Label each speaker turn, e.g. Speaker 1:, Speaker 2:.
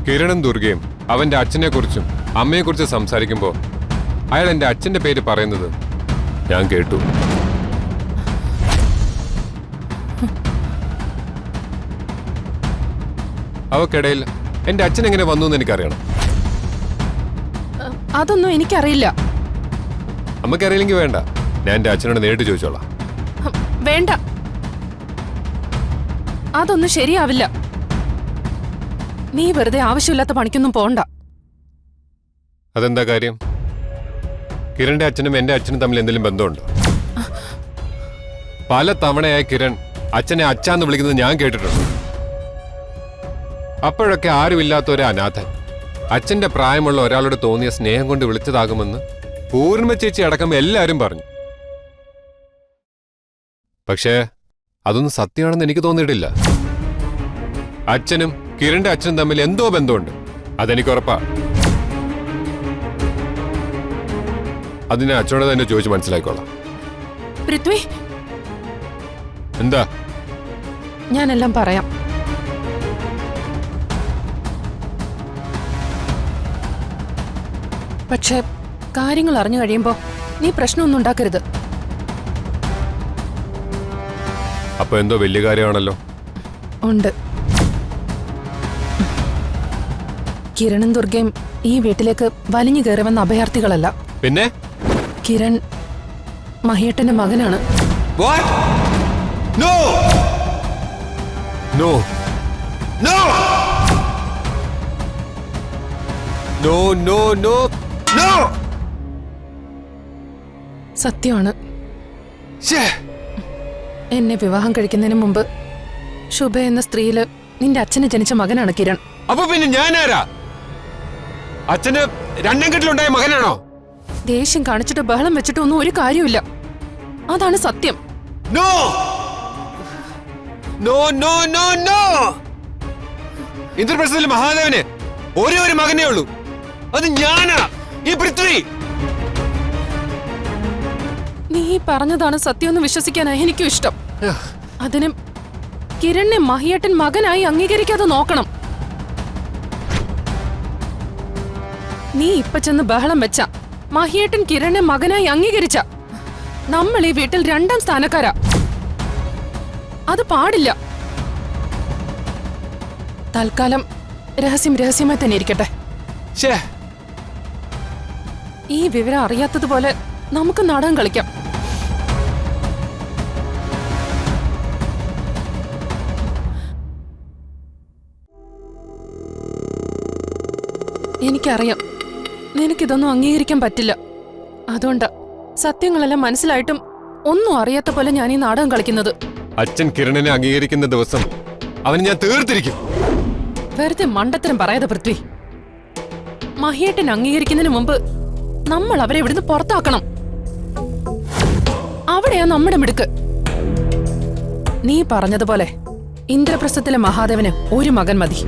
Speaker 1: കിരണും ദുർഗയും അവന്റെ അച്ഛനെ കുറിച്ചും അമ്മയെ കുറിച്ച് സംസാരിക്കുമ്പോ അയാൾ എന്റെ അച്ഛന്റെ പേര് പറയുന്നത് ഞാൻ കേട്ടു. അവക്കിടയിൽ എന്റെ അച്ഛൻ എങ്ങനെ വന്നു എന്ന് എനിക്കറിയണം.
Speaker 2: അതൊന്നും എനിക്കറിയില്ല.
Speaker 1: അമ്മക്കറിയില്ലെങ്കിൽ വേണ്ട, ഞാൻ എന്റെ അച്ഛനോട് നേരിട്ട് ചോദിച്ചോളാം.
Speaker 2: വേണ്ട, അതൊന്നും ശരിയാവില്ല. നീ വെറുതെ ആവശ്യമില്ലാത്ത പണിക്കൊന്നും പോണ്ട.
Speaker 1: അതെന്താ കാര്യം? കിരണിന്റെ അച്ഛനും എന്റെ അച്ഛനും തമ്മിൽ എന്തെങ്കിലും ബന്ധമുണ്ടോ? പല തവണയായി കിരൺ അച്ഛനെ അച്ഛാന്ന് വിളിക്കുന്നത് ഞാൻ കേട്ടിട്ടുണ്ട്. അപ്പോഴൊക്കെ ആരുമില്ലാത്ത ഒരു അനാഥൻ അച്ഛന്റെ പ്രായമുള്ള ഒരാളോട് തോന്നിയ സ്നേഹം കൊണ്ട് വിളിച്ചതാകുമെന്ന് പൂർണ്ണിമ ചേച്ചി അടക്കം എല്ലാവരും പറഞ്ഞു. പക്ഷേ അതൊന്നും സത്യമാണെന്ന് എനിക്ക് തോന്നിയിട്ടില്ല. അച്ഛനും കിരണിന്റെ അച്ഛനും തമ്മിൽ എന്തോ ബന്ധമുണ്ട്, അതെനിക്ക് ഉറപ്പാ. അതിനെ അച്ഛനോട് തന്നെ ചോദിച്ച് മനസ്സിലാക്കിക്കോളാം.
Speaker 2: പൃഥ്വി,
Speaker 1: എന്താ?
Speaker 2: ഞാനെല്ലാം പറയാം. പക്ഷെ കാര്യങ്ങൾ അറിഞ്ഞു കഴിയുമ്പോ നീ പ്രശ്നമൊന്നും ഉണ്ടാക്കരുത്.
Speaker 1: അപ്പൊ എന്തോ വലിയ കാര്യമാണല്ലോ.
Speaker 2: ഉണ്ട്. കിരണും ദുർഗയും ഈ വീട്ടിലേക്ക് വലിഞ്ഞു കയറുമെന്ന അഭയാർത്ഥികളല്ല.
Speaker 1: പിന്നെ
Speaker 2: കിരൺ മഹിയേട്ടന്റെ മകനാണ്.
Speaker 1: No! No! No! No, no, no, no!
Speaker 2: സത്യമാണ്. എന്നെ വിവാഹം കഴിക്കുന്നതിന് മുമ്പ് ശുഭ എന്ന സ്ത്രീയില് നിന്റെ അച്ഛന് ജനിച്ച മകനാണ് കിരൺ.
Speaker 1: അപ്പൊ പിന്നെ ഞാനാരാ? അച്ഛന് രണ്ടാം കെട്ടിലുണ്ടായ മകനാണോ?
Speaker 2: ദേഷ്യം കാണിച്ചിട്ട് ബഹളം വെച്ചിട്ട് ഒന്നും ഒരു കാര്യമില്ല. അതാണ് സത്യം.
Speaker 1: No! No, no, no, no! ഇന്ദ്രപ്രസ്ഥത്തിലെ മഹാദേവന് ഒരേ ഒരു മകനേ ഉള്ളൂ, അത് ഞാനാ, ഈ പൃഥ്വി.
Speaker 2: നീ പറഞ്ഞതാണ് സത്യമെന്ന് വിശ്വസിക്കാനാ എനിക്കും ഇഷ്ടം. അതിനും കിരണിനെ മഹിയേട്ടൻ മകനായി അംഗീകരിക്കാതെ നോക്കണം. നീ ഇപ്പൊ ചെന്ന് ബഹളം വെച്ച മഹിയേട്ടൻ കിരണിനെ മകനായി അംഗീകരിച്ച നമ്മൾ ഈ വീട്ടിൽ രണ്ടാം സ്ഥാനക്കാരാ. അത് പാടില്ല. തൽക്കാലം രഹസ്യം രഹസ്യമായി തന്നെ ഇരിക്കട്ടെ. ഈ വിവരം അറിയാത്തതുപോലെ നമുക്ക് നാടകം കളിക്കാം. എനിക്കറിയാം നിനക്കിതൊന്നും അംഗീകരിക്കാൻ പറ്റില്ല. അതുകൊണ്ടാ സത്യങ്ങളെല്ലാം മനസ്സിലായിട്ടും ഒന്നും അറിയാത്ത പോലെ ഞാൻ ഈ നാടകം കളിക്കുന്നത്.
Speaker 1: അച്ഛൻ കിരണിനെ അംഗീകരിക്കുന്ന ദിവസം അവന് ഞാൻ തീർത്തിരിക്കും.
Speaker 2: വെറുതെ മണ്ടത്തരം പറയാതെ പൃഥ്വി. മഹിയേട്ടൻ അംഗീകരിക്കുന്നതിന് മുമ്പ് നമ്മൾ അവരെ ഇവിടുന്ന് പുറത്താക്കണം. അവിടെയാ നമ്മുടെ മിടുക്ക്. നീ പറഞ്ഞതുപോലെ ഇന്ദ്രപ്രസ്ഥത്തിലെ മഹാദേവന് ഒരു മകൻ മതി.